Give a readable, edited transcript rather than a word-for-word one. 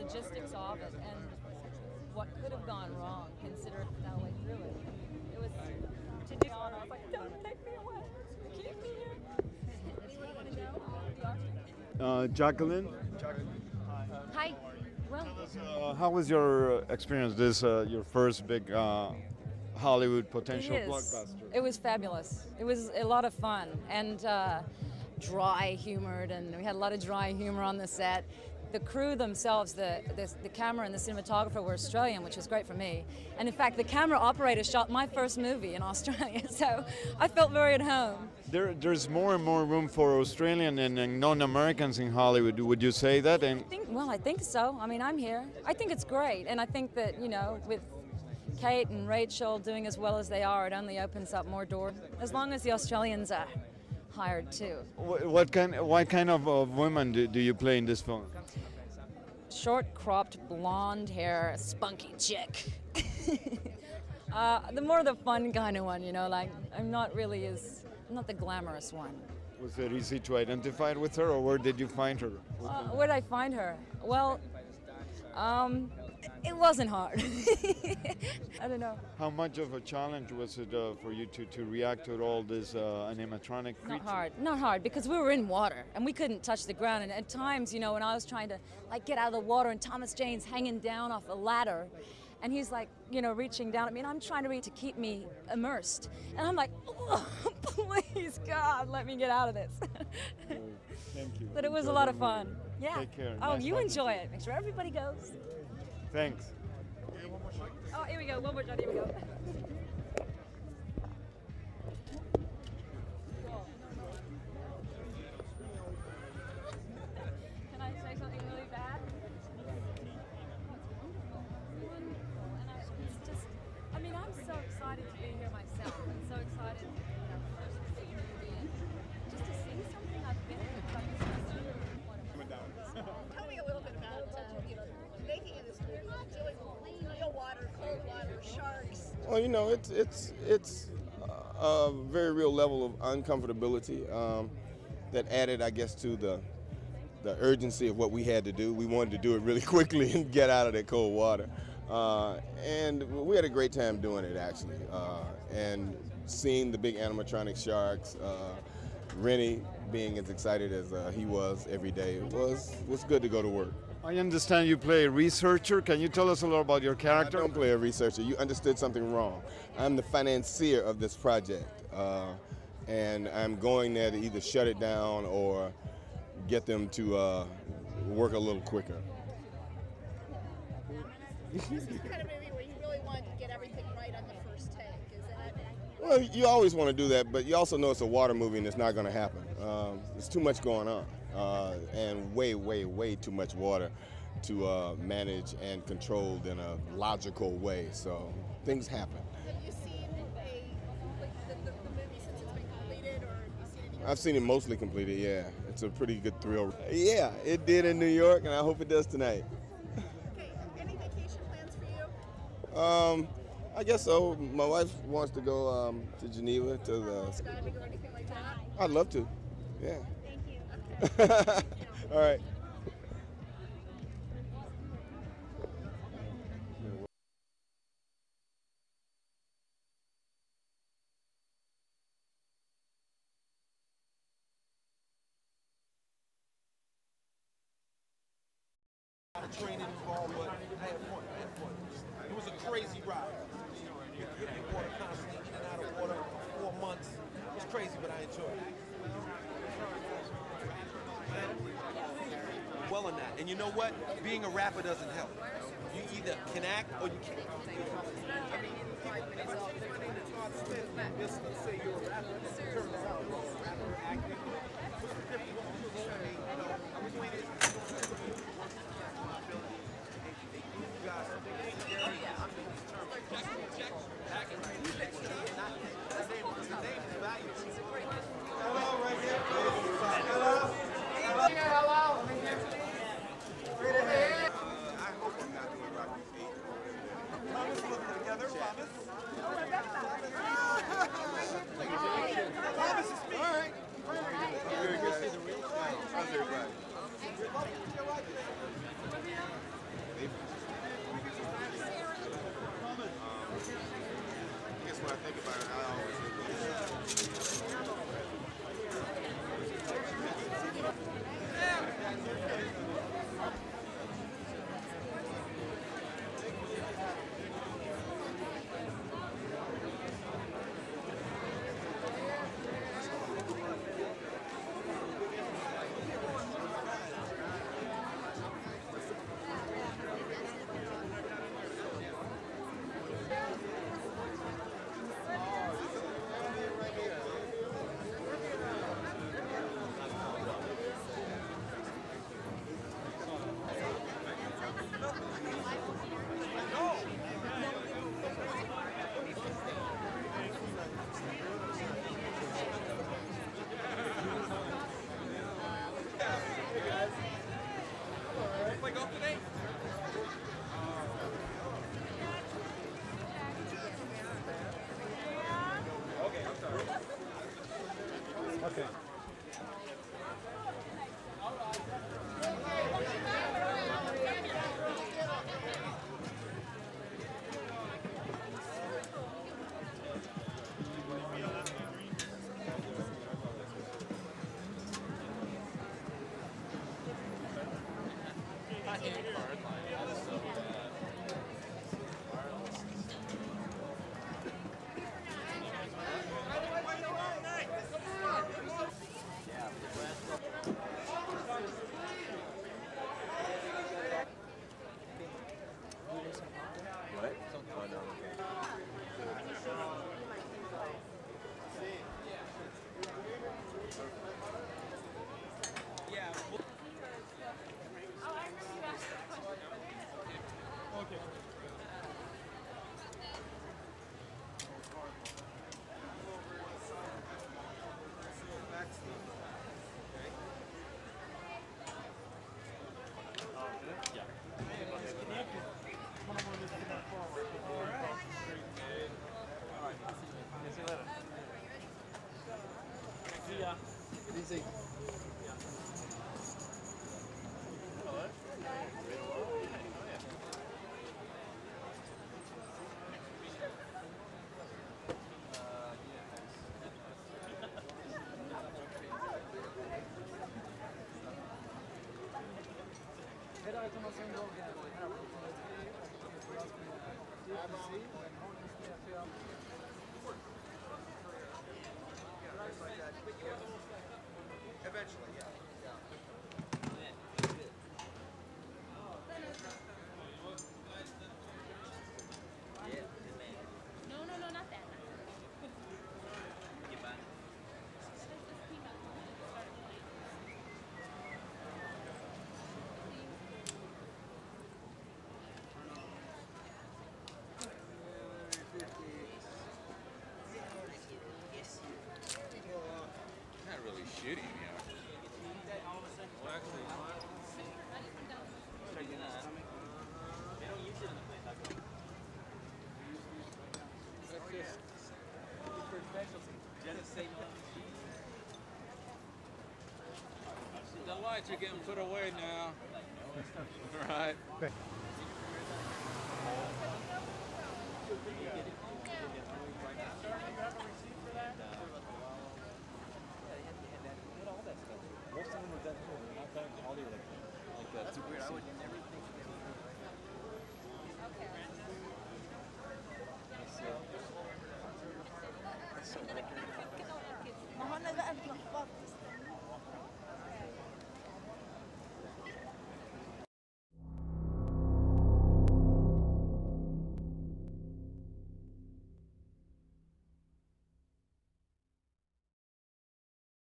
logistics of it and what could have gone wrong, considering that way through it. It was to do on. I was like, don't take me away. Keep me here. Anyone want to go? Jacqueline? Hi. Well, How was your experience? This your first big Hollywood potential blockbuster? It was fabulous. It was a lot of fun and dry humored, and we had a lot of dry humor on the set. The crew themselves, the camera and the cinematographer were Australian, which was great for me. And in fact, the camera operator shot my first movie in Australia, so I felt very at home. There's more and more room for Australian and non-Americans in Hollywood. Would you say that? And I think so. I mean, I'm here. I think it's great, and I think that, you know, with Kate and Rachel doing as well as they are, it only opens up more doors. As long as the Australians are hired too. what kind of women do you play in this film? Short, cropped, blonde hair, spunky chick. The more the fun kind of one, you know, like I'm not the glamorous one. Was it easy to identify with her, or where did you find her? Where did I find her? Well, it wasn't hard. I don't know. How much of a challenge was it for you to react to all this animatronic creatures? Not hard, because we were in water and we couldn't touch the ground. And at times, you know, when I was trying to like get out of the water and Thomas Jane's hanging down off a ladder, and he's like, you know, reaching down at me, and I'm trying to reach to keep me immersed. And I'm like, oh, please, God, let me get out of this. Thank you. But it was a lot of fun. Yeah. Take care. Oh, Nice you talking enjoy to it. Make sure everybody goes. Thanks. Oh, here we go. One more shot. Here we go. Can I say something really bad? And I mean, I'm so excited to be here myself. I'm so excited, you know, first to see your movie and just to see something I've been in. Tell me a little bit about you know, making of this movie, dealing with real water, cold water, sharks. Well, you know, it's a very real level of uncomfortability that added, I guess, to the urgency of what we had to do. We wanted to do it really quickly and get out of that cold water. And we had a great time doing it, actually. And seeing the big animatronic sharks, Rennie being as excited as he was every day, it was good to go to work. I understand you play a researcher. Can you tell us a little about your character? I don't play a researcher. You understood something wrong. I'm the financier of this project, and I'm going there to either shut it down or get them to work a little quicker. This is the kind of movie where you really want to get everything right on the first take. Is that? Well, you always want to do that, but you also know it's a water movie and it's not going to happen. There's too much going on, and way too much water to manage and control in a logical way. So things happen. Have you seen the movie since it's been completed, or have you seen it? I've seen it mostly completed, yeah. It's a pretty good thrill. Yeah, it did in New York, and I hope it does tonight. Okay, any vacation plans for you? I guess so. My wife wants to go to Geneva to the... Diving or anything like that? I'd love to, yeah. Thank you. All right. Training involved, but I had fun. It was a crazy ride. You're in water constantly, in and out of water for 4 months. It was crazy, but I enjoyed it. Well in that. And you know what? Being a rapper doesn't help. You either can act or you can't. I mean, let's say you're a rapper. Turns out you're a rapper acting. What's the difference? I'm playing it. Together, promise. Eventually, yeah. No, no, no, not that. Not really shooting, yeah. Well, actually, the lights are getting put away now. Right. ما هو انا بقى بلخبطت.